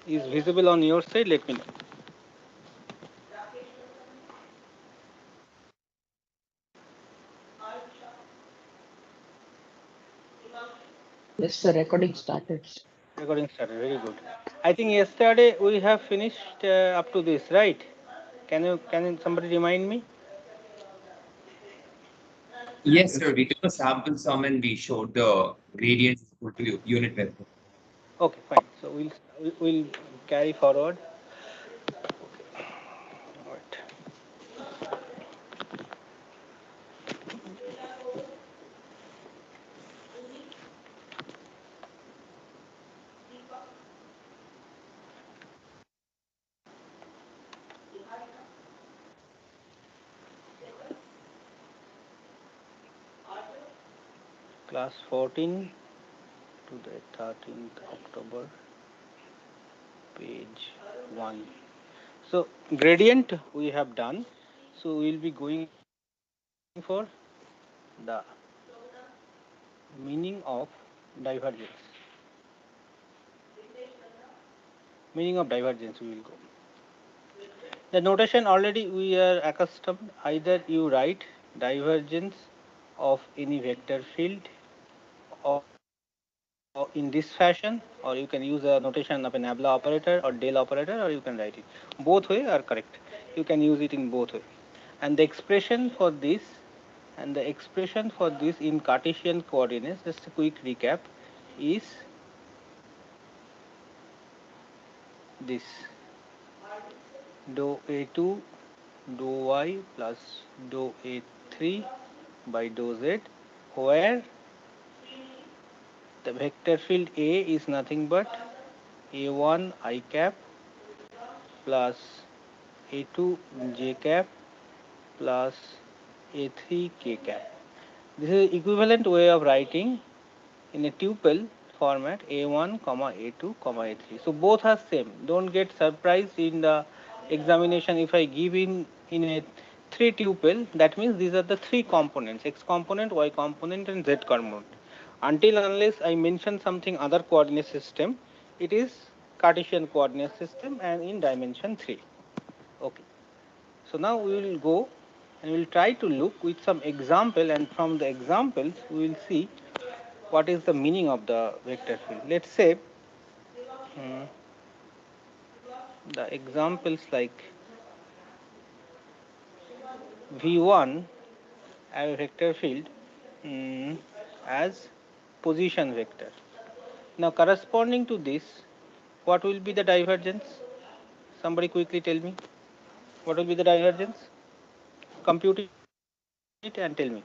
is visible on your side, let me know. Yes, the recording started. Recording started. Very good. I think yesterday we have finished up to this, right? Can somebody remind me? Yes, sir. We took a sample sum and we showed the gradients equal to unit vector. Okay, fine. So we'll carry forward. All right. Class 14 to the 13th October, page 1. So gradient we have done. So we'll be going for the meaning of divergence. Meaning of divergence we will go. The notation already we are accustomed. Either you write divergence of any vector field or in this fashion, or you can use a notation of a nabla operator or del operator, or you can write it. Both way are correct. You can use it in both way. And the expression for this in Cartesian coordinates, just a quick recap, is this: dou a2 dou y plus dou a3 by dou z, where the vector field A is nothing but a1 I cap plus a2 j cap plus a3 k cap. This is equivalent way of writing in a tuple format a1 comma a2 comma a3. So both are same. Don't get surprised in the examination if I give in a three tuple. That means these are the three components: x component, y component, and z component. Until unless I mention something other coordinate system, it is Cartesian coordinate system and in dimension 3. Okay. So now we will go and we will try to look with some example, and from the examples we will see what is the meaning of the vector field. Let's say the examples like V1 have a vector field as position vector. Now corresponding to this, what will be the divergence? Somebody quickly tell me. What will be the divergence? Compute it and tell me.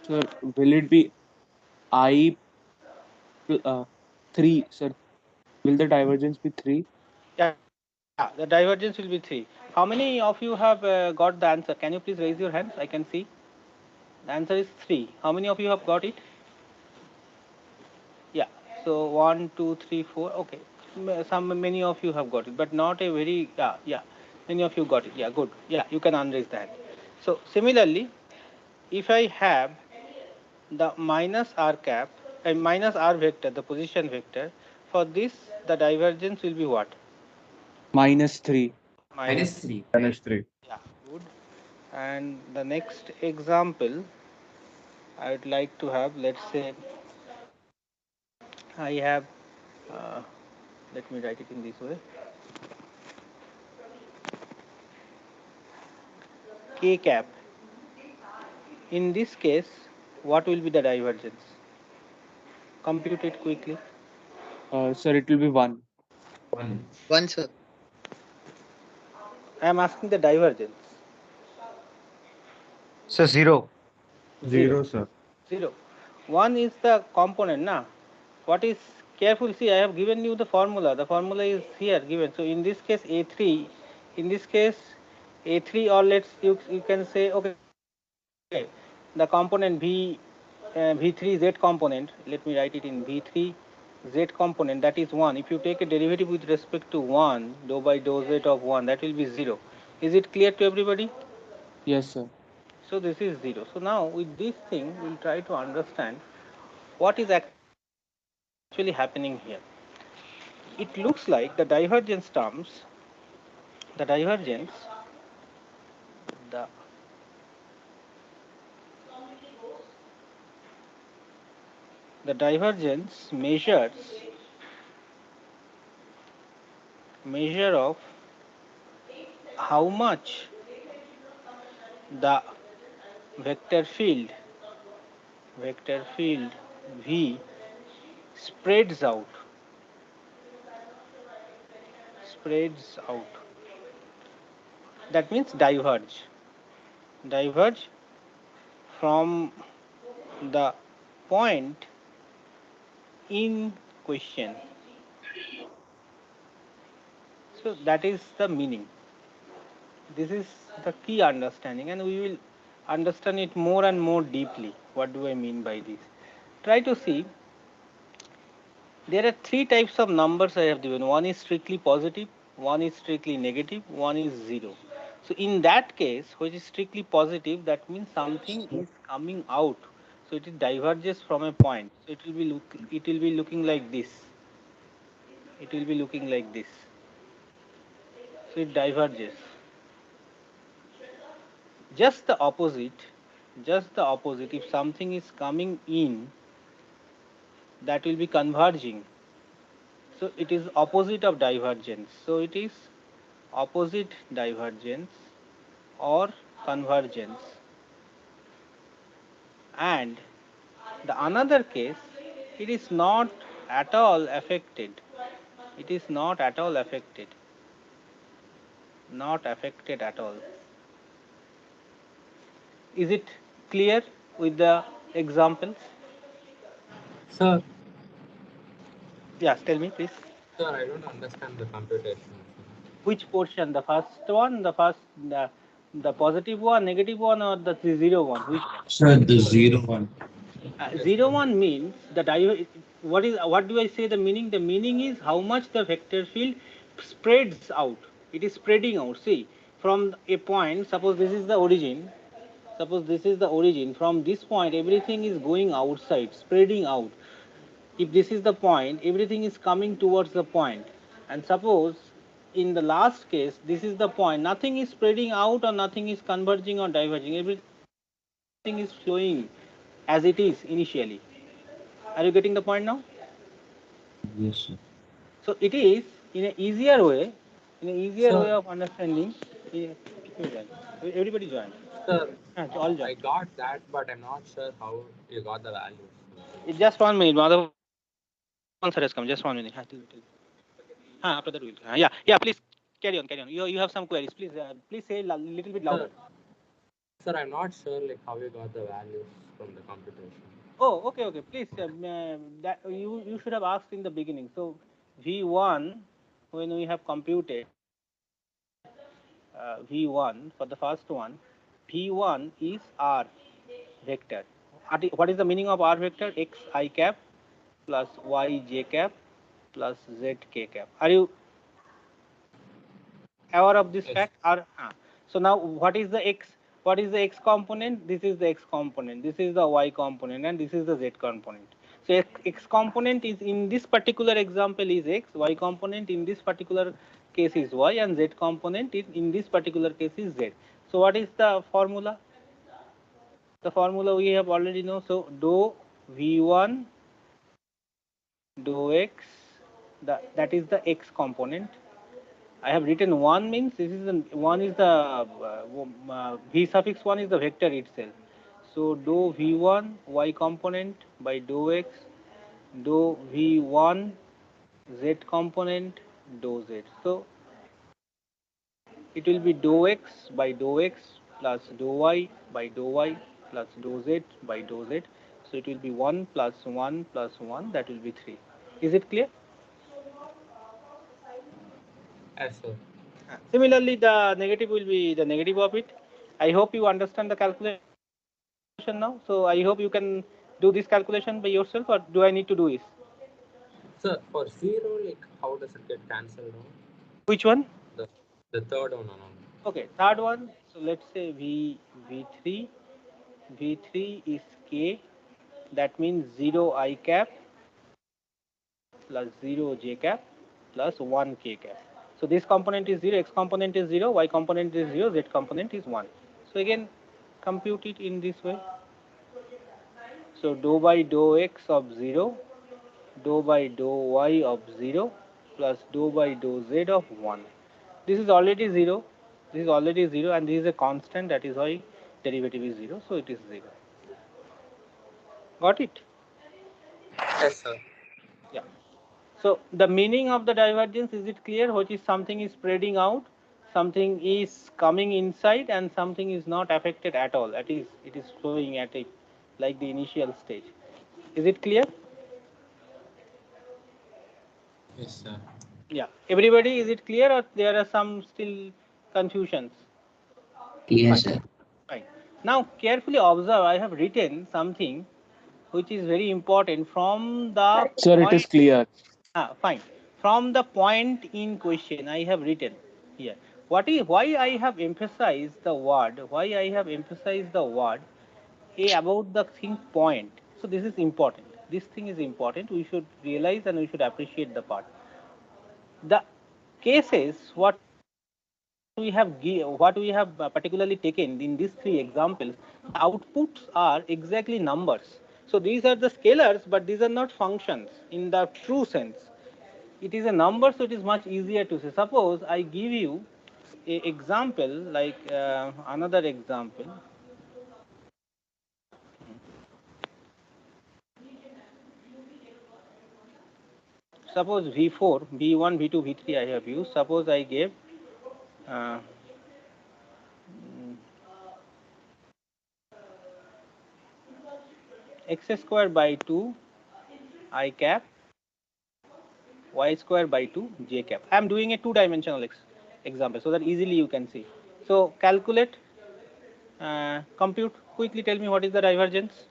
Sir, will it be I 3, sir? Will the divergence be 3? Yeah, the divergence will be 3. How many of you have got the answer? Can you please raise your hands? I can see. The answer is 3. How many of you have got it? Yeah. So 1, 2, 3, 4. Okay. Many of you have got it, but not a very yeah. Many of you got it. Yeah, good. Yeah, you can unraise that. So similarly, if I have the minus r cap and minus r vector, the position vector, for this the divergence will be what? -3. Minus Minus 3. Minus 3. Yeah, good. And the next example I would like to have, let's say I have, uh, let me write it in this way: k cap. In this case, what will be the divergence? Compute it quickly. Sir, it will be 1. 1. One, sir. I am asking the divergence. So 0. 0. 0, sir. 0. 1 is the component, na? What is careful? See, I have given you the formula. The formula is here given. So in this case, A3. In this case, A3, or you can say, okay, the component V3 Z component. Let me write it in V3 Z component. That is 1. If you take a derivative with respect to 1, dou by dou Z of 1, that will be 0. Is it clear to everybody? Yes, sir. So this is 0. So now with this thing, we'll try to understand what is actually happening here. It looks like the divergence terms, the divergence, the the divergence measure of how much the vector field V spreads out. That means diverge from the point in question. So that is the meaning. This is the key understanding, and we will understand it more and more deeply. What do I mean by this? Try to see. There are three types of numbers I have given. One is strictly positive, one is strictly negative, one is 0. So in that case, which is strictly positive, that means something is coming out. So it diverges from a point. So it will be looking like this. It will be looking like this. So it diverges. Just the opposite. Just the opposite. If something is coming in, that will be converging. So it is opposite of divergence. So it is opposite divergence or convergence. And the another case, it is not at all affected. It is not at all affected. Not affected at all. Is it clear with the examples? Sir, Yes, tell me please. sir, I don't understand the computation. Which portion? The first one, the positive one, negative one, or the 0 one? Which one? Sir, the 0 1. 0 1 means what do I say the meaning? The meaning is how much the vector field spreads out. It is spreading out. See, from a point, suppose this is the origin. Suppose this is the origin. From this point, everything is going outside, spreading out. If this is the point, everything is coming towards the point. And suppose in the last case, this is the point. Nothing is spreading out or nothing is converging or diverging. Everything is flowing as it is initially. Are you getting the point now? Yes, sir. So it is in an easier way, Sir, of understanding. Everybody join. sir, All join. I got that, but I'm not sure how you got the values. Just 1 minute. Madhav answer has come. Just 1 minute. After that we'll. Yeah. Please carry on. You have some queries. Please say little bit louder. Sir, sir, I'm not sure like how you got the values from the computation. Oh, okay. Please, that you should have asked in the beginning. So V1, when we have computed V1 for the first one, V1 is R vector. What is the meaning of R vector? X I cap plus Y j cap plus Z k cap. Are you aware of this Yes. fact? So now what is the x? What is the x component? This is the x component. This is the y component, and this is the z component. So x component is in this particular example is x. Y component in this particular case is y, and z component in this particular case is z. So what is the formula? The formula we have already know. So dou v1 dou x. That is the x component. I have written 1 means this is the 1 is the v suffix 1 is the vector itself. So dou v1 y component by dou x, dou v1 z component dou z. So it will be dou x by dou x plus dou y by dou y plus dou z by dou z. So it will be 1 plus 1 plus 1, that will be 3. Is it clear? Yes, sir. Similarly, the negative will be the negative of it. I hope you understand the calculation now. So I hope you can do this calculation by yourself, or do I need to do this? Sir, for zero, like how does it get cancelled out? Which one? The the third one. No. Okay, third one. So let's say V3 is K, that means 0 I cap plus 0 J cap plus 1 K cap. So this component is 0, X component is 0, Y component is 0, Z component is 1. So again, compute it in this way. So dou by dou X of 0, dou by dou Y of 0 plus dou by dou Z of 1. This is already 0, this is already 0, and this is a constant, that is why derivative is 0, so it is 0. Got it? Yes, sir. Yeah. So the meaning of the divergence, is it clear? Which is something is spreading out, something is coming inside, and something is not affected at all. That is, it is flowing at a like the initial stage. Is it clear? Yes, sir. Yeah. Everybody, is it clear, or there are some still confusions? Clear, Fine. sir. Fine. Now carefully observe. I have written something which is very important from the Sir, it is point. clear. Fine. From the point in question, I have written here. Why I have emphasized the word? Why I have emphasized the word about the thing point? So this is important. This thing is important. We should realize and we should appreciate the part. The cases what we have particularly taken in these three examples, the outputs are exactly numbers. So these are the scalars, but these are not functions in the true sense. It is a number, so it is much easier to say. Suppose I give you a example, like another example. Suppose V4, V1, V2, V3 I have used. Suppose I gave uh, x square by 2 I cap, y square by 2 j cap. I am doing a two-dimensional example so that easily you can see. So calculate, compute, quickly tell me what is the divergence.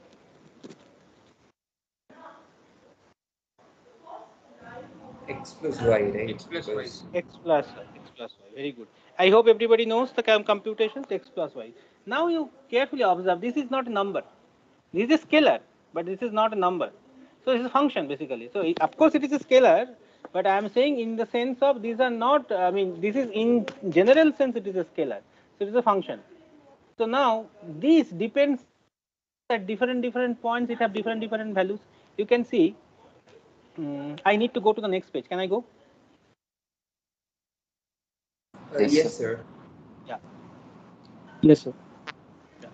X plus Y, right? X plus Y. X plus y, x plus y. Very good. I hope everybody knows the computations, x plus y. Now you carefully observe, this is not a number. This is a scalar, but this is not a number. So this is a function basically. So of course it is a scalar, but I am saying in the sense of these are not, I mean, this is in general sense it is a scalar. So it is a function. So now this depends at different points, it have different values. You can see, I need to go to the next page. Can I go? Yes, sir. Yeah. Yes, sir. Yeah.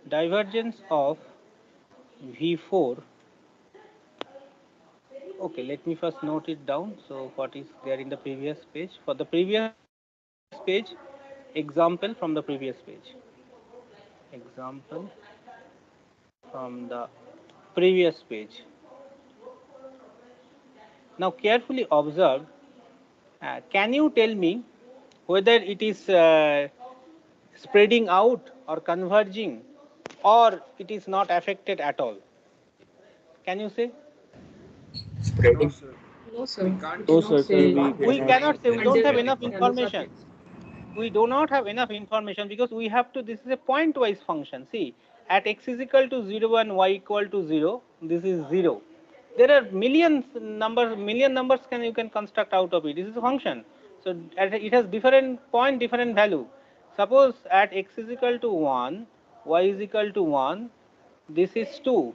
Divergence of V4. Okay, let me first note it down. So what is there in the previous page? For the previous page, example from the previous page. Example from the previous page. Now carefully observe. Can you tell me whether it is spreading out or converging, or it is not affected at all? Can you say? No, Spreading. sir. No, sir. We We can't No, cannot sir, say sir, we We cannot. cannot say. We There is don't have until enough spreading. values are information. fixed. We do not have enough information because we have to, this is a pointwise function. See, at x is equal to 0 and y equal to 0, this is 0. There are million numbers you can construct out of it. This is a function. So it has different point, different value. Suppose at x is equal to 1, y is equal to 1, this is 2.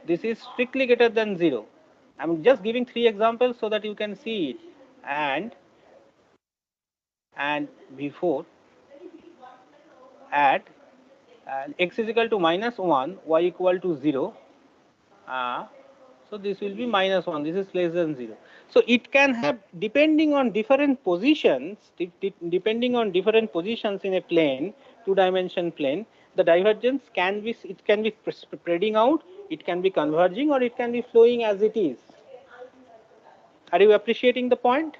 This is strictly greater than 0. I'm just giving 3 examples so that you can see it. And before at x is equal to minus 1, y equal to 0. So this will be minus 1, this is less than 0. So it can have, depending on different positions, depending on different positions in a plane, two-dimension plane, the divergence can be, it can be spreading out, it can be converging, or it can be flowing as it is. Are you appreciating the point?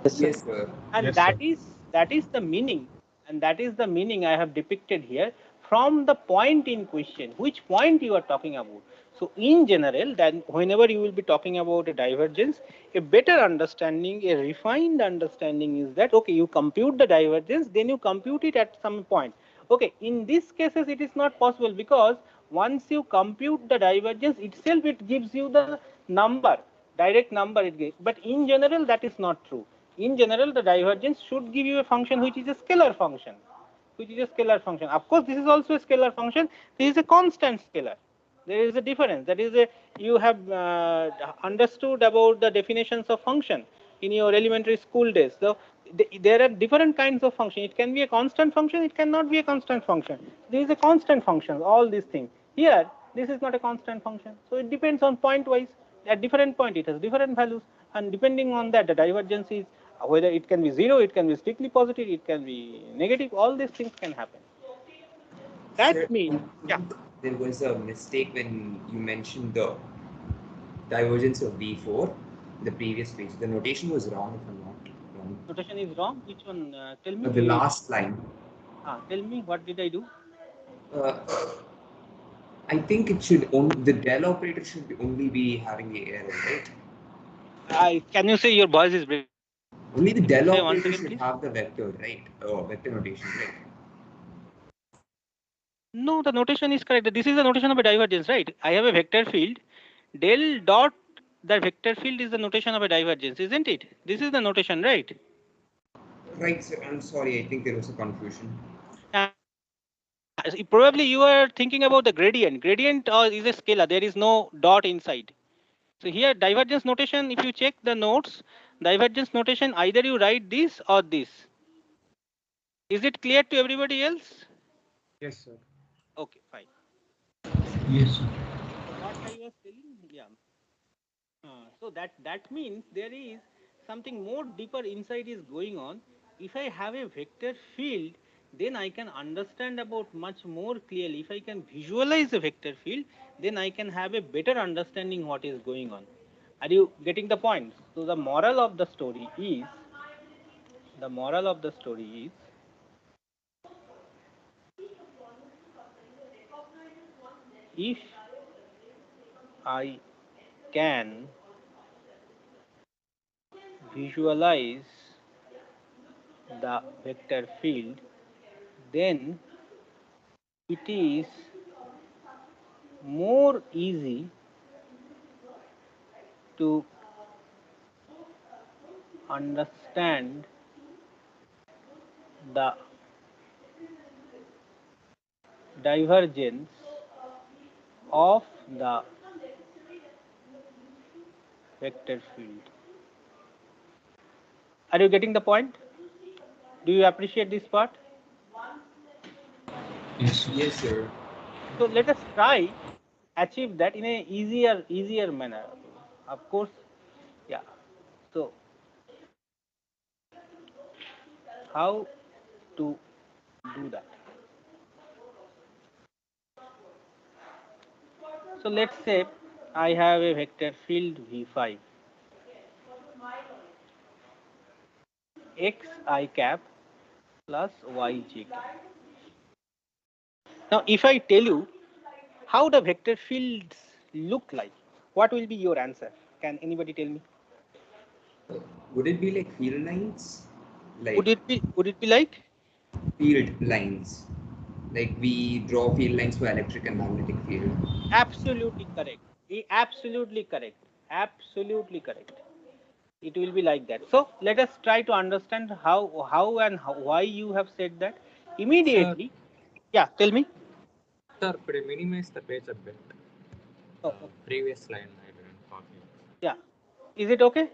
Yes, sir. Yes, sir. And Yes, that sir. is the meaning, and that is the meaning I have depicted here from the point in question, which point you are talking about. So in general, then whenever you will be talking about a divergence, a better understanding, a refined understanding is that, okay, you compute the divergence, then you compute it at some point. Okay, in these cases it is not possible, because once you compute the divergence itself, it gives you the number, direct number it gives. But in general, that is not true. In general, the divergence should give you a function which is a scalar function, which is a scalar function. Of course, this is also a scalar function. This is a constant scalar. There is a difference. That is, you have understood about the definitions of function in your elementary school days. So there are different kinds of function. It can be a constant function. It cannot be a constant function. There is a constant function. All these things. Here, this is not a constant function. So it depends on point wise. At different point, it has different values, and depending on that, the divergence is whether it can be zero, it can be strictly positive, it can be negative. All these things can happen. Sir, That means, I yeah. think there was a mistake when you mentioned the divergence of V4 in the previous page. The notation was wrong, if I'm not wrong. Notation is wrong. Which one? Tell me. The last line. Tell me, what did I do? Uh, I think it should only, the del operator should only be having the error, right? Can you say your voice is breaking? Only the del Say once operator again, should please. have the vector, right? Oh, vector notation, right? No, the notation is correct. This is the notation of a divergence, right? I have a vector field. Del dot the vector field is the notation of a divergence, isn't it? This is the notation, right? Right, sir. I'm sorry. I think there was a confusion. Probably you are thinking about the gradient. Gradient is a scalar. There is no dot inside. So here divergence notation, if you check the notes, divergence notation, either you write this or this. Is it clear to everybody else? Yes, sir. Okay, fine. Yes, sir. What I was telling, yeah. So that means there is something more deeper inside is going on. If I have a vector field, then I can understand about much more clearly. If I can visualize a vector field, then I can have a better understanding what is going on. Are you getting the point? So the moral of the story is if I can visualize the vector field, then it is more easy to understand the divergence of the vector field. Are you getting the point? Do you appreciate this part? Yes, sir. Yes, sir. So let us try achieve that in a easier manner. Of course, yeah. So how to do that? So let's say I have a vector field V5 x I cap plus y j cap. Now, if I tell you how the vector fields look like, what will be your answer? Can anybody tell me? Would it be like field lines? Would Like it be like? field lines. Like we draw field lines for electric and magnetic field. Absolutely correct. Absolutely correct. Absolutely correct. It will be like that. So let us try to understand why you have said that. Sir, Immediately, yeah. Tell me. sir, could you minimize the page a bit? Oh, okay. Previous line I didn't copy. Yeah. Is it okay?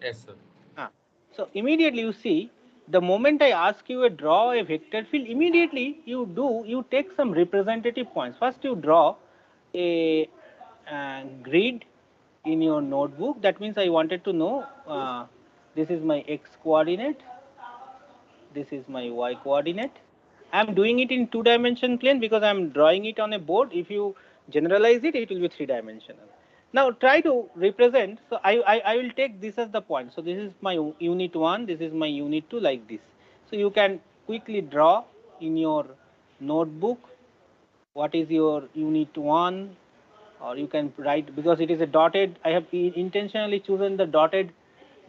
Yes, sir. Ah. So immediately you see, the moment I ask you to draw a vector field, immediately you take some representative points. First you draw a grid in your notebook. That means I wanted to know this is my x coordinate, this is my y coordinate. I'm doing it in 2-dimension plane because I'm drawing it on a board. If you generalize it, it will be 3-dimensional. Now try to represent. So I will take this as the point. So this is my unit 1, this is my unit 2, like this. So you can quickly draw in your notebook what is your unit 1, or you can write, because it is a dotted, I have intentionally chosen the dotted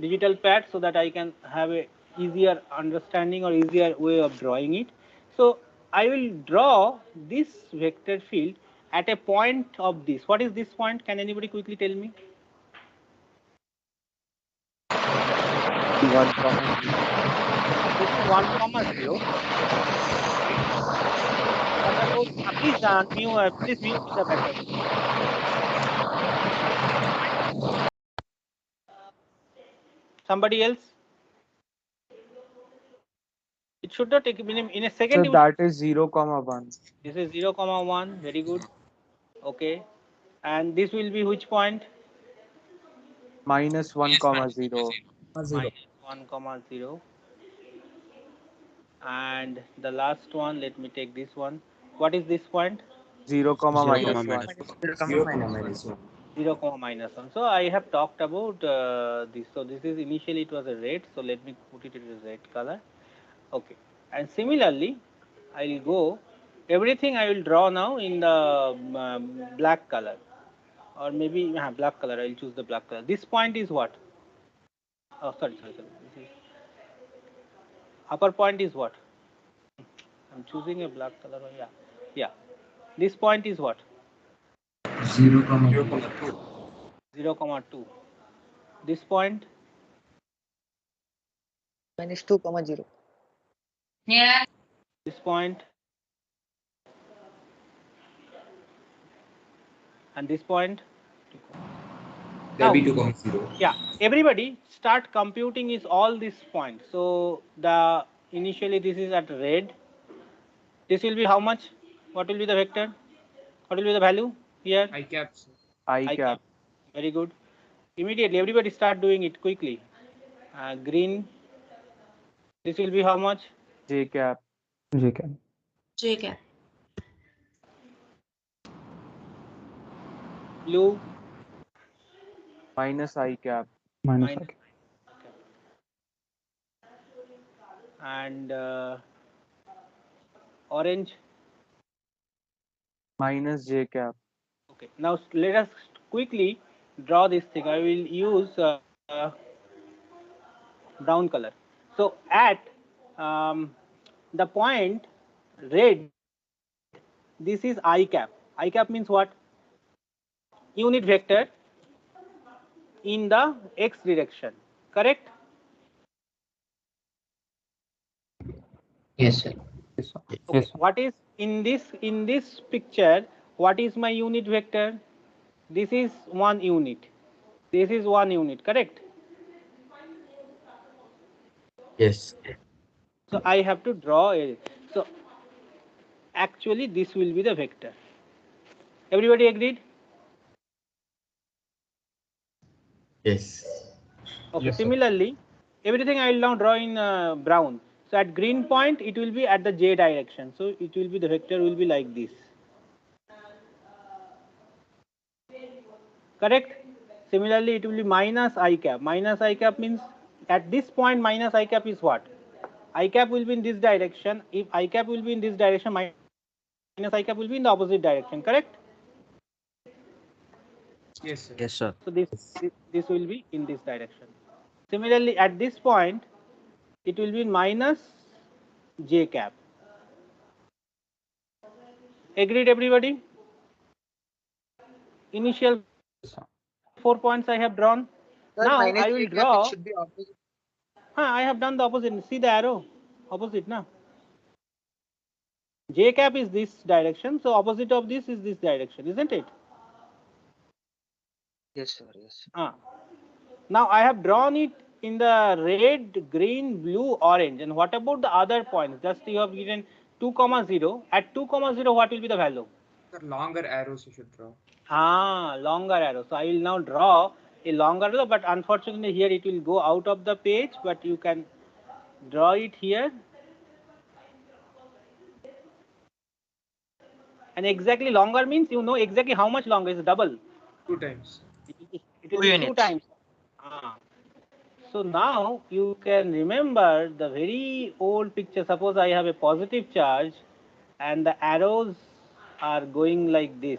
digital pad so that I can have a easier understanding or easier way of drawing it. So I will draw this vector field at a point of this. What is this point? Can anybody quickly tell me? 1, comma 0. This is 1, comma 0. What about, please mute the background. Somebody else? It should not take in a second. So that is 0, comma 1. This is 0, comma 1. Very good. Okay. And this will be which point? Minus 1, comma 0. Minus 1, comma 0. And the last one, let me take this one. What is this point? 0, comma 0, minus comma 1. minus 0, minus 1. 0, comma minus 1. So I have talked about this. So this is initially it was a red. So let me put it in a red color. Okay. And similarly, I will go. Everything I will draw now in the black color, or maybe black color. I will choose the black color. This point is what? Oh, sorry. This is upper point is what? I'm choosing a black color. Yeah. This point is what? 0, comma 0, 2. comma 2. 0, comma 2. This point? Minus 2, comma 0. This point? And this point? There will be Now, 2, comma 0. yeah, everybody start computing is all these points. So the initially this is at red. This will be how much? What will be the vector? What will be the value here? I cap. I cap. Very good. Immediately, everybody start doing it quickly. Green. This will be how much? J cap. J cap. J cap. Blue. Minus I cap. Minus Minus. I cap. And orange. Minus J cap. Okay. Now let us quickly draw this thing. I will use brown color. So at the point red, this is I cap. I cap means what? Unit vector in the x direction. Correct? Yes, sir. Yes, sir. Okay. Yes, sir. What is in this picture? What is my unit vector? This is 1 unit. This is 1 unit. Correct? Yes. So I have to draw a. So actually this will be the vector. Everybody agreed? Yes. Okay. Yes, sir. Similarly, everything I will now draw in brown. So at green point, it will be at the j direction. So it will be the vector will be like this. Correct? Similarly, it will be minus I cap. Minus I cap means at this point minus I cap is what? I cap will be in this direction. If I cap will be in this direction, minus I cap will be in the opposite direction. Correct? Yes, sir. Yes, sir. So this will be in this direction. Similarly, at this point, it will be minus j cap. Agreed, everybody? Initial 4 points I have drawn. Sir, Now minus I will J cap, draw. it should be opposite. I have done the opposite. See the arrow? Opposite, na? J cap is this direction, so opposite of this is this direction, isn't it? Yes, sir. Yes. Now I have drawn it in the red, green, blue, orange. And what about the other points? Just you have given 2, 0. At 2, 0, what will be the value? Sir, longer arrows you should draw. Longer arrow. So I will now draw a longer arrow, but unfortunately here it will go out of the page, but you can draw it here. And exactly longer means you know exactly how much longer is double. 2 times. It will be 2 times. So now you can remember the very old picture. Suppose I have a positive charge and the arrows are going like this.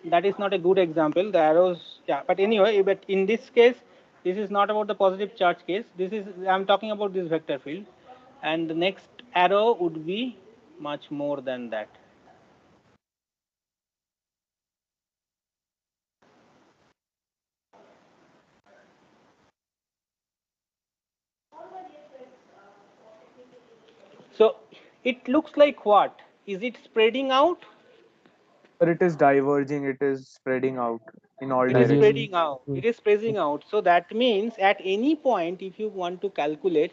That is not a good example. The arrows, yeah, but anyway, but in this case, this is not about the positive charge case. This is, I'm talking about this vector field, and the next arrow would be much more than that. So it looks like what? Is it spreading out? Or it is diverging, it is spreading out in all It is directions. spreading out. It is spreading out. So that means at any point, if you want to calculate,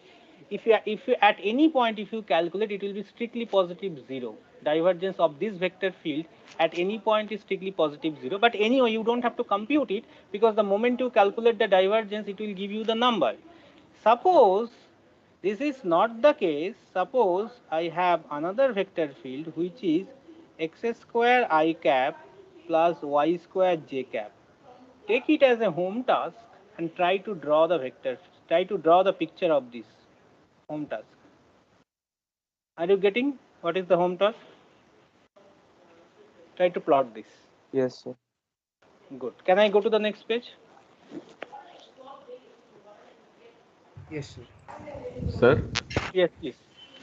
if you at any point if you calculate, it will be strictly positive 0. Divergence of this vector field at any point is strictly positive 0. But anyway, you don't have to compute it, because the moment you calculate the divergence, it will give you the number. Suppose this is not the case. Suppose I have another vector field which is x square I cap plus y square j cap. Take it as a home task and try to draw the vector, try to draw the picture of this home task. Are you getting what is the home task? Try to plot this. Yes, sir. Good. Can I go to the next page? Yes, sir. Sir, Yes, please.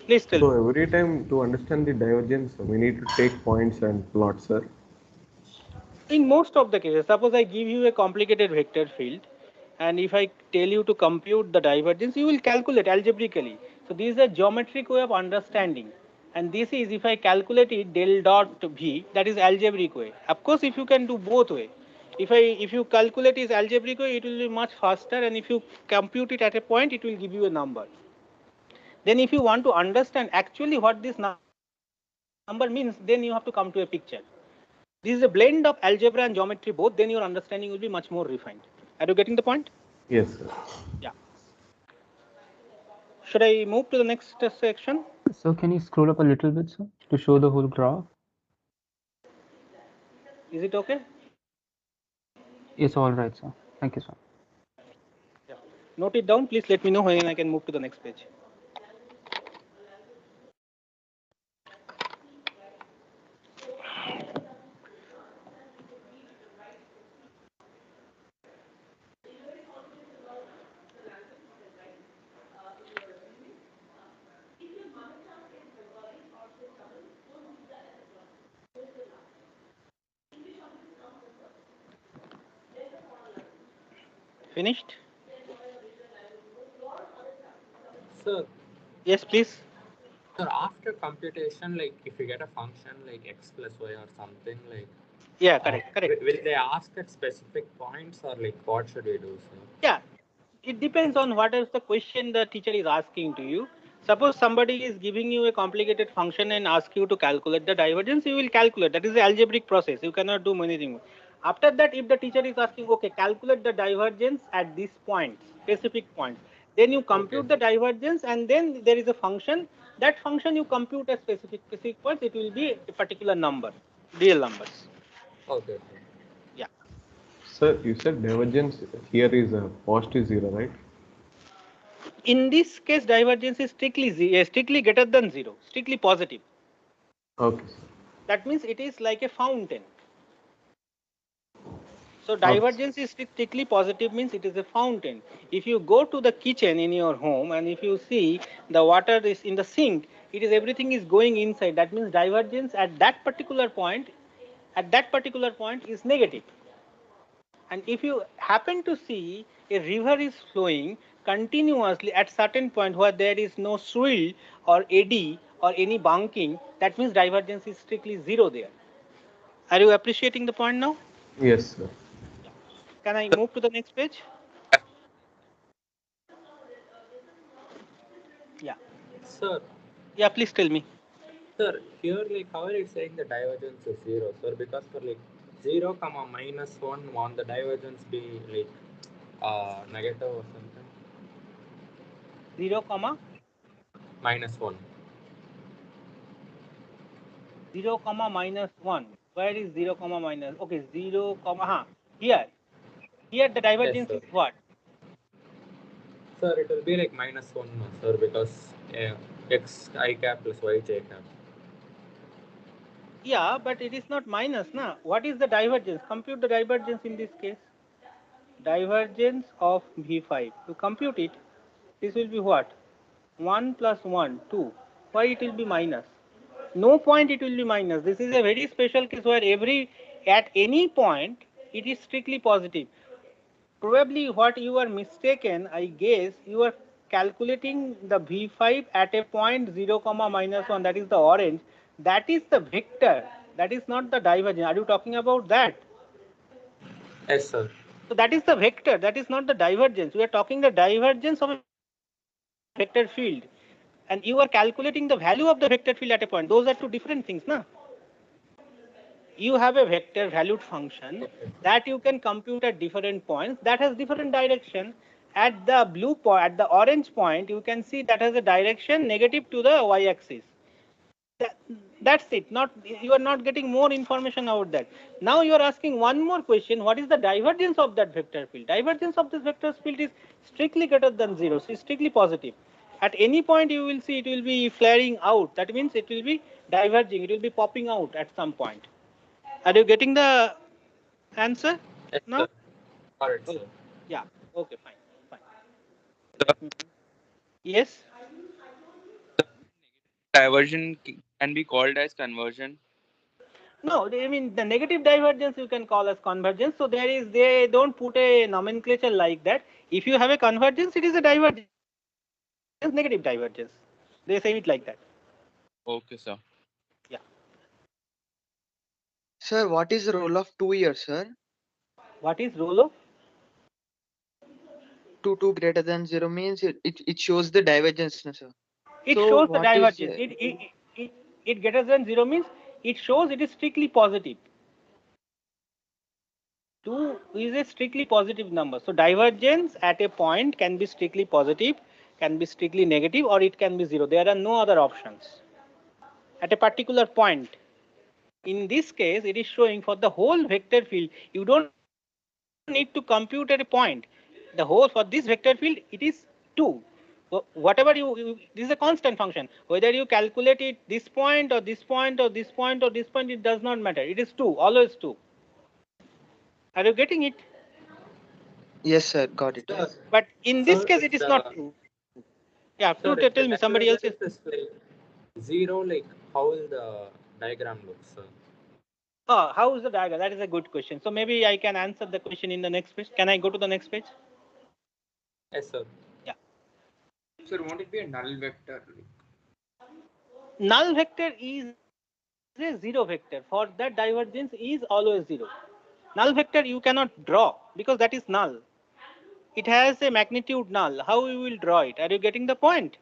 Please tell so me. every time to understand the divergence, we need to take points and plot, sir. In most of the cases, suppose I give you a complicated vector field, and if I tell you to compute the divergence, you will calculate algebraically. So this is a geometric way of understanding. And this is, if I calculate it, del dot v, that is algebraic way. Of course, if you can do both way. If you calculate is algebraic way, it will be much faster, and if you compute it at a point, it will give you a number. Then if you want to understand actually what this number means, then you have to come to a picture. This is a blend of algebra and geometry both, then your understanding will be much more refined. Are you getting the point? Yes, sir. Yeah. Should I move to the next section? So can you scroll up a little bit, sir, to show the whole graph? Is it okay? Yes, all right, sir. Thank you, sir. Yeah. Note it down. Please let me know when I can move to the next page. Finished? Sir, Yes, please. sir, after computation, like if you get a function like x plus y or something, like Yeah, correct. will they ask at specific points, or like what should we do, sir? Yeah, it depends on what is the question the teacher is asking to you. Suppose somebody is giving you a complicated function and ask you to calculate the divergence, you will calculate. That is the algebraic process. You cannot do anything. After that, if the teacher is asking, okay, calculate the divergence at this point, specific point, then you compute the divergence, and then there is a function. That function you compute at specific points, it will be a particular number, real numbers. Okay. Yeah. Sir, you said divergence here is a positive 0, right? In this case, divergence is strictly greater than 0, strictly positive. Okay, sir. That means it is like a fountain. So Okay. divergence is strictly positive, means it is a fountain. If you go to the kitchen in your home and if you see the water is in the sink, it is everything is going inside. That means divergence at that particular point is negative. And if you happen to see a river is flowing continuously at certain point where there is no swirl or eddy or any bunking, that means divergence is strictly 0 there. Are you appreciating the point now? Yes, sir. Can I move to the next page? Yeah. Sir, Yeah, please tell me. sir, here like how are you saying the divergence is 0, sir? Because for like 0 comma minus 1, won't the divergence be like negative or something? 0 comma Minus 1. 0 comma minus 1. Where is 0 comma minus? Okay, 0 comma here. Here the divergence sir. is what? Sir, it will be like -1, no, sir, because x I cap plus y j cap. Yeah, but it is not minus, na. What is the divergence? Compute the divergence in this case. Divergence of V5. To compute it, this will be what? 1 plus 1, 2. Why it will be minus? No point it will be minus. This is a very special case where at any point it is strictly positive. Probably what you are mistaken, I guess you are calculating the V5 at a point 0 comma minus 1, that is the orange. That is the vector. That is not the divergence. Are you talking about that? Yes, sir. So that is the vector. That is not the divergence. We are talking the divergence of a vector field. And you are calculating the value of the vector field at a point. Those are two different things, na? You have a vector valued function that you can compute at different points that has different direction. At the blue point, at the orange point, you can see that has a direction negative to the y-axis. That's it. Not you are not getting more information about that. Now you are asking one more question: what is the divergence of that vector field? Divergence of this vector field is strictly greater than 0, so it's strictly positive. At any point you will see it will be flaring out. That means it will be diverging. It will be popping out at some point. Are you getting the answer Yes, now? sir. Alright, Oh, sir. yeah. Okay, fine. Let me. Yes. Diversion can be called as conversion. No, I mean the negative divergence you can call as convergence. So they don't put a nomenclature like that. If you have a convergence, it is a divergence, negative divergence. They say it like that. Okay, sir. Yeah. Sir, what is the role of 2 here, sir? What is role of? 2 greater than 0 means it shows the divergence, no, sir. It So shows the what is divergence. It greater than 0 means it shows it is strictly positive. 2 is a strictly positive number. So divergence at a point can be strictly positive, can be strictly negative, or it can be 0. There are no other options. At a particular point. In this case, it is showing for the whole vector field. You don't need to compute at a point. The whole for this vector field, it is 2. So whatever this is a constant function. Whether you calculate it this point or this point or this point or this point, it does not matter. It is 2, always 2. Are you getting it? yes, sir, got it. Sir, But in this sir, case, if it is not the true. Yeah, sir, tell if the me. Somebody else is. divergence is like 0, like how will the diagram look, sir? Oh, how is the diagram? That is a good question. So maybe I can answer the question in the next page. Can I go to the next page? Yes, sir. Yeah. Sir, won't it be a null vector? Null vector is a 0 vector. For that, divergence is always 0. Null vector you cannot draw because that is null. It has a magnitude null. How you will draw it? Are you getting the point?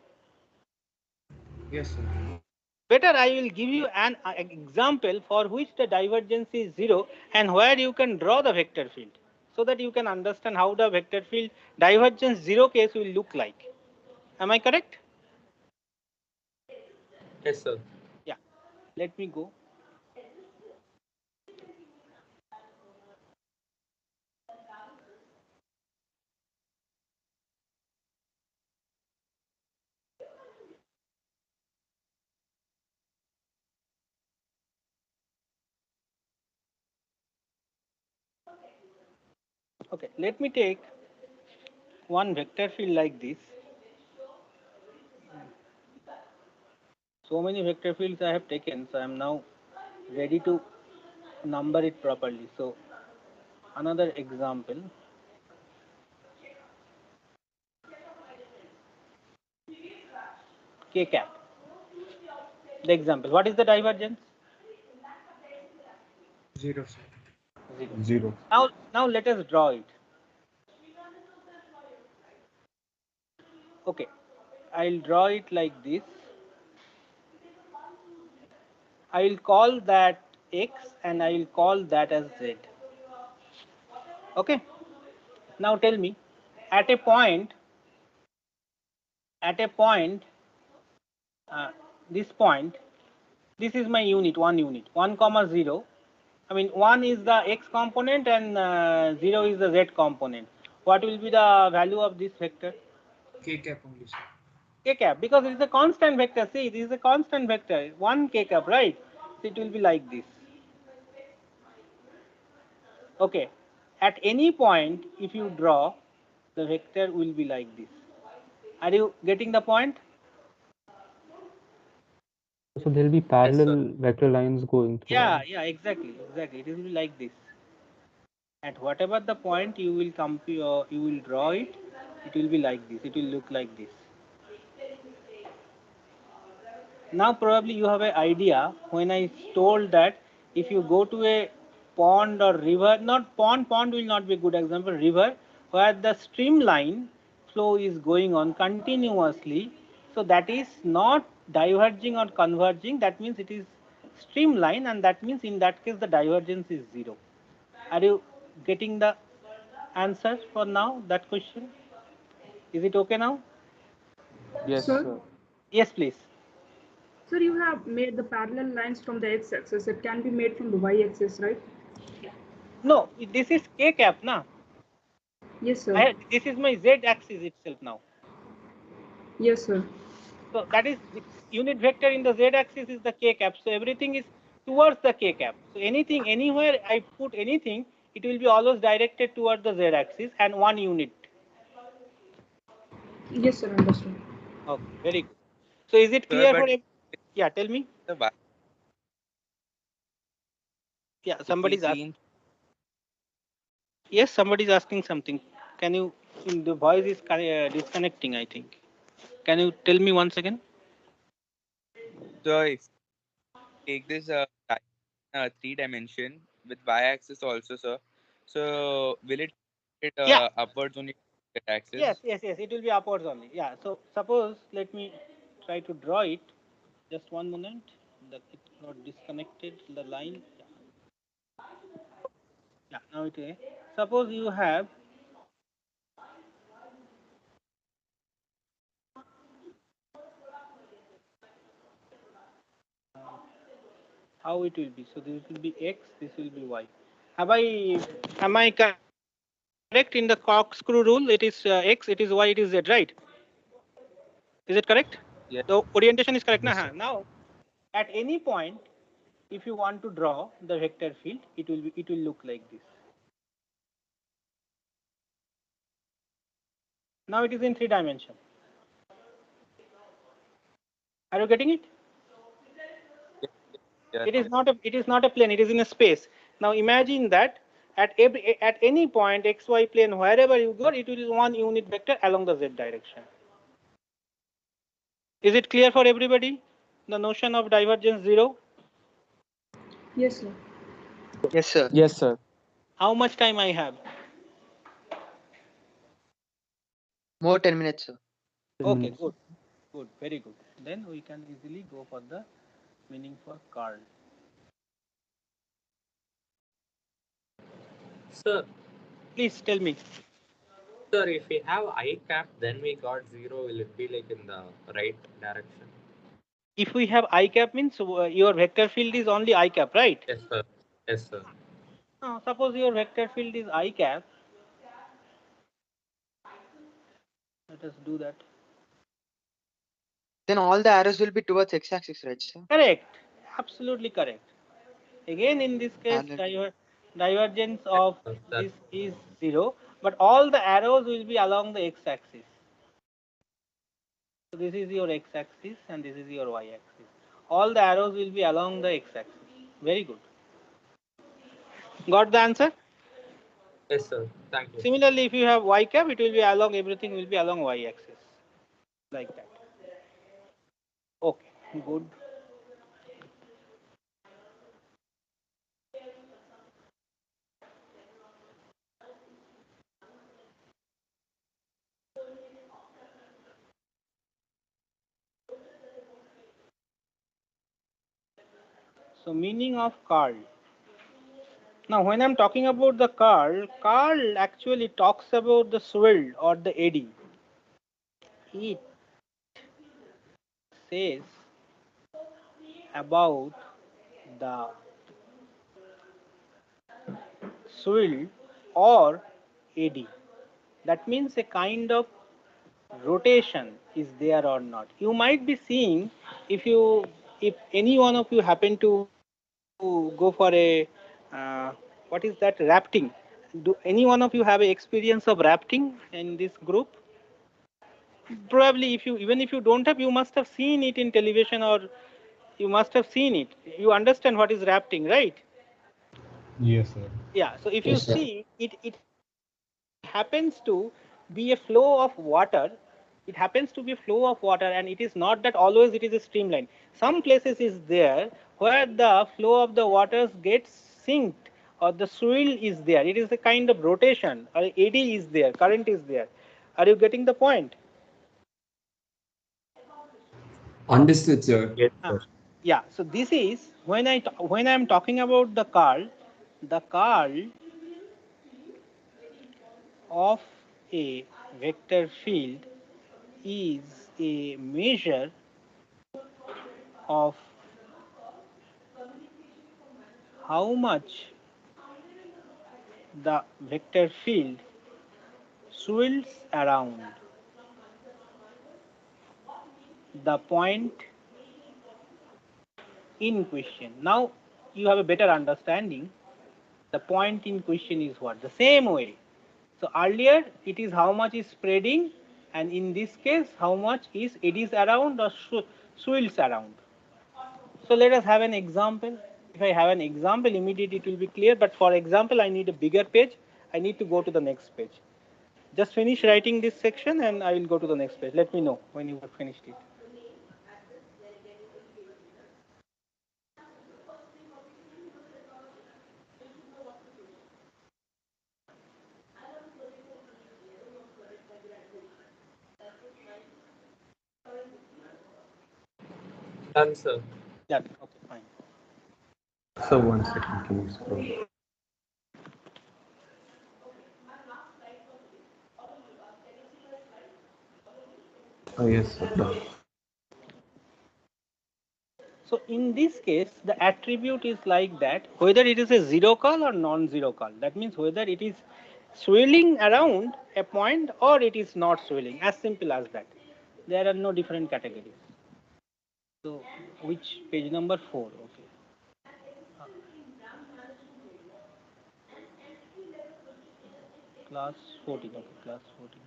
Yes, sir. Better I will give you an example for which the divergence is 0 and where you can draw the vector field so that you can understand how the vector field divergence 0 case will look like. Am I correct? Yes, sir. Yeah. Let me go. Okay, let me take one vector field like this. So many vector fields I have taken, so I am now ready to number it properly. So another example. K cap. The example. What is the divergence? 0, sir. 0. 0. Now let us draw it. Okay, I'll draw it like this. I will call that X and I will call that as Z. Okay. Now tell me, at a point, uh, this point this is my unit, 1 comma 0. I mean 1 is the x component and 0 is the z component. What will be the value of this vector? K cap only, sir. K cap, because it is a constant vector. See, this is a constant vector, 1 k cap, right? So it will be like this. Okay, at any point if you draw, the vector will be like this. Are you getting the point? So there'll be parallel vector lines going through. Yeah, exactly. It will be like this. At whatever the point you will you will draw it, it will be like this. It will look like this. Now probably you have an idea when I told that if you go to a pond or river, not pond will not be a good example, river, where the streamline flow is going on continuously, so that is not diverging or converging, that means it is streamline, and that means in that case the divergence is 0. Are you getting the answer for now, that question? Is it okay now? Yes, Sir? sir. Yes, please. Sir, you have made the parallel lines from the x-axis. It can be made from the y-axis, right? No, this is k cap, na? Yes, sir. This is my z axis itself now. Yes, sir. So that is the unit vector in the z axis is the k cap. So everything is towards the k cap. So anything, anywhere I put anything, it will be always directed towards the z axis and 1 unit. Yes, sir. Understood. Okay, very good. So is it Sir, clear for but everyone? Yeah, tell me. the y Yeah, if we somebody's see asking. in Yes, somebody's asking something. Can you? The voice is disconnecting, I think. Can you tell me once again? so if take this 3 dimension with y-axis also, sir. So will it Yeah. upwards only axis? Yes. It will be upwards only. Yeah. So suppose let me try to draw it. Just one moment. That it got disconnected. The line. Yeah. Now it is. Suppose you have. How it will be? So this will be x. This will be y. Am I correct in the corkscrew rule? It is x. It is y. It is z. Right? Is it correct? Yes. The orientation is correct. Yes, Nah? sir. Now, at any point, if you want to draw the vector field, it will look like this. Now it is in 3 dimension. Are you getting it? Yes. It is not a plane. It is in a space. Now imagine that at any point xy plane wherever you go, it will 1 unit vector along the z direction. Is it clear for everybody? The notion of divergence 0. Yes, sir. Yes, sir. Yes, sir. How much time I have? More 10 minutes, sir. 10 Okay, minutes. good, very good. Then we can easily go for the meaning for curl. Sir, Please tell me. sir, if we have I cap, then we got 0. Will it be like in the right direction? If we have I cap means your vector field is only I cap, right? Yes, sir. Yes, sir. Now, suppose your vector field is I cap. Let us do that. Then all the arrows will be towards x-axis, right, sir? Correct. Absolutely correct. Again, in this case, Parallel. divergence of Sir, this is 0, but all the arrows will be along the x-axis. So this is your x-axis and this is your y-axis. All the arrows will be along the x-axis. Very good. Got the answer? yes, sir. Thank you. Similarly, if you have y cap, it will be along, everything will be along y-axis. Like that. Okay, good. So meaning of curl. Now when I'm talking about the curl actually talks about the swirl or the eddy. It says about the swirl or eddy. That means a kind of rotation is there or not. You might be seeing, if any one of you happen to go for a what is that, rafting. Do any one of you have a experience of rafting in this group? Probably, if you, even if you don't have, you must have seen it in television, or you must have seen it. You understand what is rafting, right? Yes, sir. Yeah. So if you Yes, sir. see it, it happens to be a flow of water. It happens to be a flow of water, and it is not that always it is a streamline. Some places is there where the flow of the waters gets synced, or the swirl is there. It is a kind of rotation, or eddy is there, current is there. Are you getting the point? Understood, sir. Yes, Ah, sir. yeah. So this is when when I am talking about the curl of a vector field is a measure of how much the vector field swirls around the point in question. Now you have a better understanding. The point in question is what? The same way. So earlier it is how much is spreading, and in this case how much is eddies around or swirls around. So let us have an example. If I have an example, immediately it will be clear. But for example, I need a bigger page. I need to go to the next page. Just finish writing this section and I will go to the next page. Let me know when you have finished it. Done, sir. Done. Okay, fine. So 1 second, can you scroll? Oh yes, sir. Done. So in this case, the attribute is like that, whether it is a zero curl or non-zero curl. That means whether it is swirling around a point or it is not swirling. As simple as that. There are no different categories. So which page number 4? Okay. Class 14. Okay, class 14.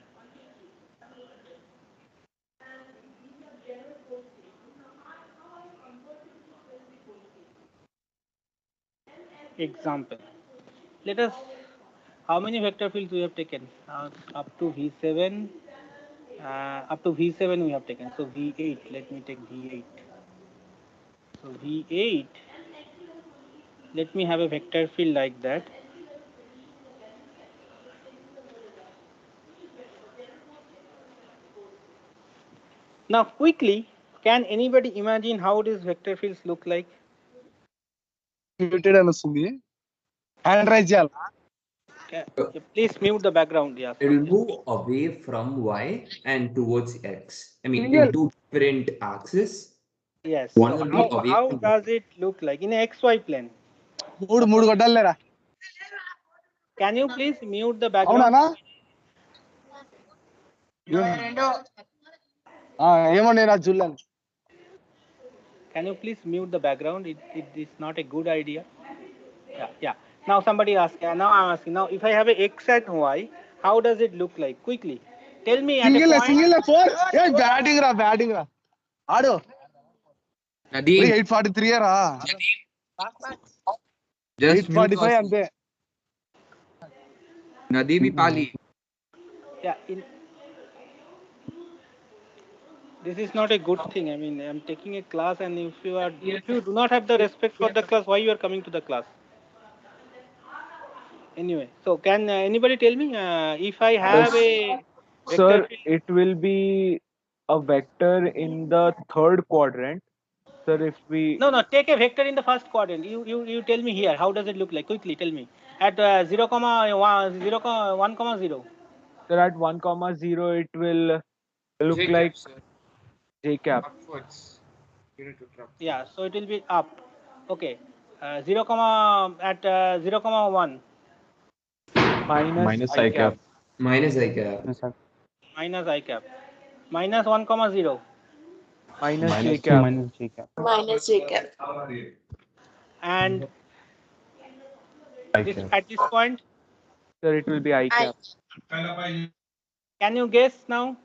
Example. Let us, how many vector fields we have taken? Up to V7. Up to V7 we have taken. So V8. Let me take V8. So V8. Let me have a vector field like that. Now quickly, can anybody imagine how these vector fields look like? Muted అని వస్తుంది hand raise చేయాలి. Please mute the background. Yes. It will move away from y and towards x. I mean, in two different axes. Yes. One So will be away how from does it look like in a XY plane? మూడు కొట్టాలి లేరా? Can you please mute the background? అవునా? ఏమో నేను అది చూడలేను. Can you please mute the background? It is not a good idea. Yeah. Now somebody asked. Now I'm asking. Now if I have a X and Y, how does it look like? Quickly, tell me at a point. Single four batting రా ఆడు. Nadeem, 843 రా. just 845 అంతే. Nadeem Pali. Yeah. This is not a good thing. I mean, I'm taking a class, and if you do not have the respect for the class, why you are coming to the class? Anyway, so can anybody tell me if I have a vector Sir, field? it will be a vector in the third quadrant. Sir, if we No. Take a vector in the first quadrant. You tell me here. How does it look like? Quickly tell me. At 0, 1, 0. sir at 1, 0, it will look J like cap, sir. J cap. Upwards. Yeah, so it will be up. Okay. 0 comma at 0 comma 1 Minus I cap. Minus I cap. minus I cap minus 1 comma 0 Minus j Minus cap. Minus j cap. Minus j cap. and I this cap. at this point. Sir, it will be I cap. Can you guess now?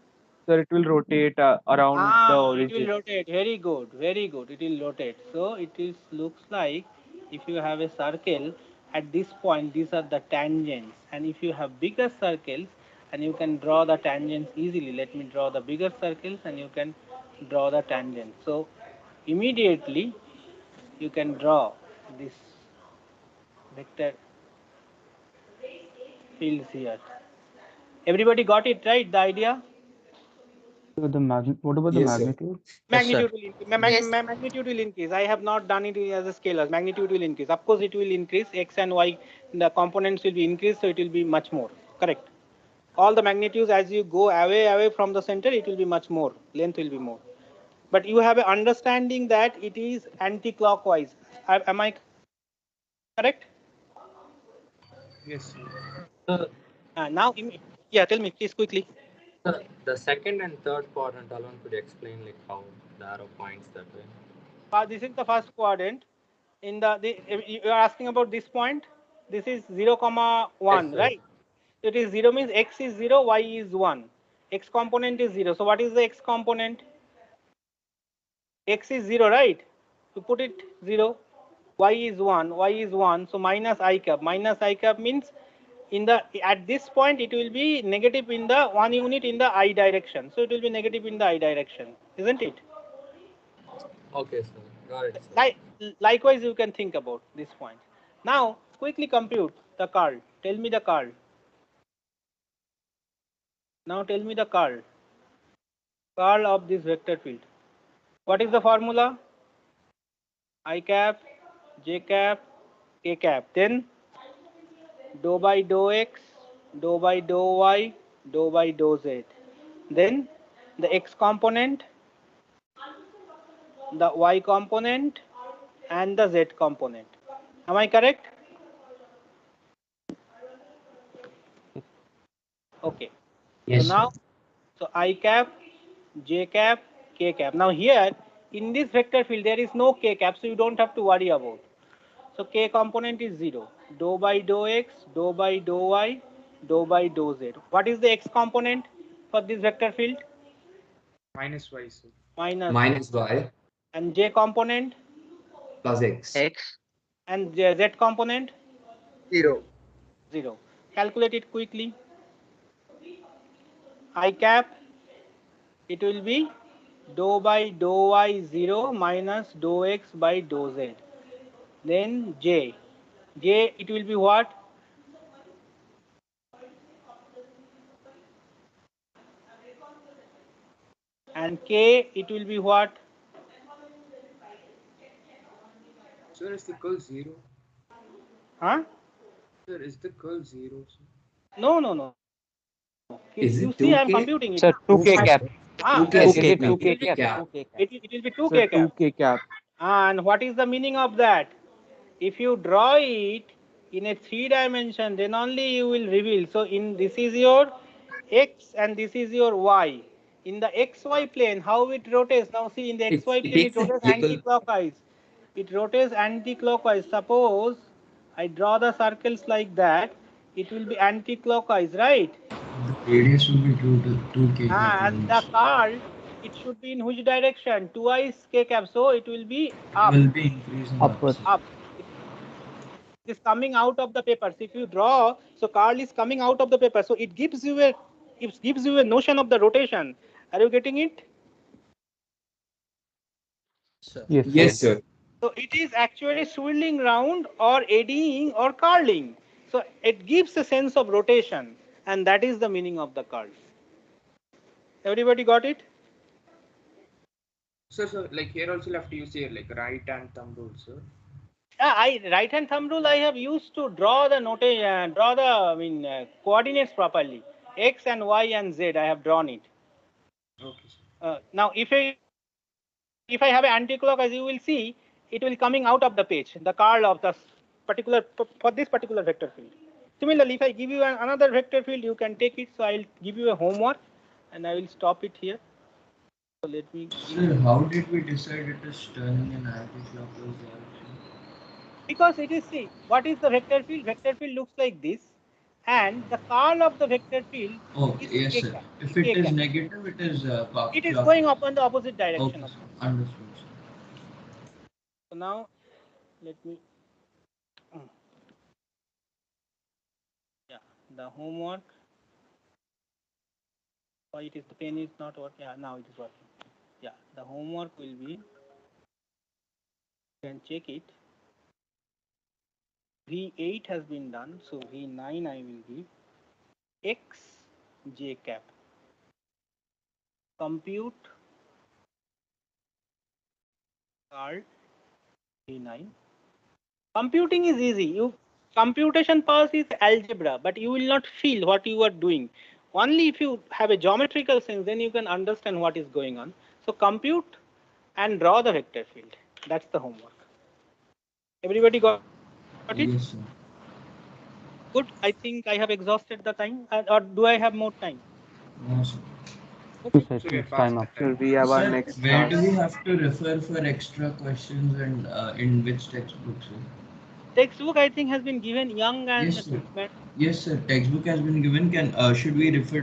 Sir, it will rotate around the It will origin. rotate. Very good, very good. It will rotate. So it is looks like if you have a circle at this point, these are the tangents. And if you have bigger circles, and you can draw the tangents easily. Let me draw the bigger circles, and you can draw the tangents. So immediately you can draw this vector fields here. Everybody got it right? The idea? So the what about the Yes, sir. magnitude? Magnitude will increase. Yes. Magnitude will increase. I have not done it as a scalar. Magnitude will increase. Of course, it will increase. X and Y, the components will be increased, so it will be much more. Correct. All the magnitudes as you go away from the center, it will be much more. Length will be more. But you have an understanding that it is anti-clockwise. Am I correct? Yes. So Now, yeah, tell me please quickly. the second and third quadrant alone could you explain like how the arrow points that way. This is the first quadrant. In you are asking about this point. This is 0 comma 1, Yes, right? It is 0 means x is 0, y is 1. X component is 0. So what is the x component? X is 0, right? You put it 0. Y is 1. Y is 1. So minus I cap. Minus I cap means at this point it will be negative in the 1 unit in the I direction. So it will be negative in the I direction, isn't it? Okay, sir. Got it, sir. Likewise, you can think about this point. Now, quickly compute the curl. Tell me the curl. Now tell me the curl. Curl of this vector field. What is the formula? I cap, j cap, k cap. Then dou by dou x, dou by dou y, dou by dou z. Then the x component, the y component, and the z component. Am I correct? Okay. Yes, So now, I cap, j cap, k cap. Now here in this vector field there is no k cap, so you don't have to worry about. So k component is 0. Dou by dou x, dou by dou y, dou by dou z. What is the x component for this vector field? Minus y, sir. minus y And j component plus x. X and z component 0. 0. Calculate it quickly. I cap, it will be dou by dou y 0 minus dou x by dou z. Then j. J, it will be what? And k, it will be what? Sir, is the curl 0? Huh? Sir, is the curl 0, sir? No. Is You it see, I am 2k? computing it. Sir, 2k cap. 2k Yes, cap. is it It will 2k be cap? cap. It will be Sir, 2k cap. 2k cap. And what is the meaning of that? If you draw it in a 3 dimension, then only you will reveal. So this is your x and this is your y. In the xy plane, how it rotates? Now see, in the It, xy it plane, it takes a rotates helical. anti-clockwise. It rotates anti-clockwise. Suppose I draw the circles like that, it will be anti-clockwise, right? The radius will be 2k cap And the only. curl, it should be in which direction? Twice k cap. So it will be up. Will be increasing Upwards. Up. It is coming out of the paper. So if you draw, so curl is coming out of the paper. So it gives you a notion of the rotation. Are you getting it? Yes, Yes, sir. sir. So it is actually swirling round or eddying or curling. So it gives a sense of rotation, and that is the meaning of the curl. Everybody got it? Sir, like here also you have to use here like right and thumb rule, sir. Right hand thumb rule I have used to draw the notation, coordinates properly. X and Y and Z I have drawn it. Okay, sir. Now if you if I have an anti-clockwise, you will see it will coming out of the page, the curl of the particular for this particular vector field. Similarly, if I give you another vector field, you can take it. So I'll give you a homework, and I will stop it here. So let me. Sir, how did we decide it is turning in anti-clockwise direction? Because it is, see, what is the vector field? Vector field looks like this, and the curl of the vector field Okay, is yes, k sir. cap. If K it is cap. negative, it is It is clockwise. going up in the opposite direction. Okay, Of sir. course. Understood, sir. So now, let me. Yeah, the homework. Why it is the pen is not working? Yeah, now it is working. Yeah, the homework will be. You can check it. V8 has been done, so V9 I will give X J cap. Compute curl V9. Computing is easy. You computation pass is algebra, but you will not feel what you are doing. Only if you have a geometrical sense, then you can understand what is going on. So compute and draw the vector field. That's the homework. Everybody got it? Yes, sir. Good. I think I have exhausted the time, or do I have more time? No, sir. Okay. Sir, So we are it's past time the up. So time. we have our Sir, next where class. do we have to refer for extra questions and in which textbook, sir? Textbook I think has been given Young and Yes, sir. Man. Yes, sir. Textbook has been given. Should we refer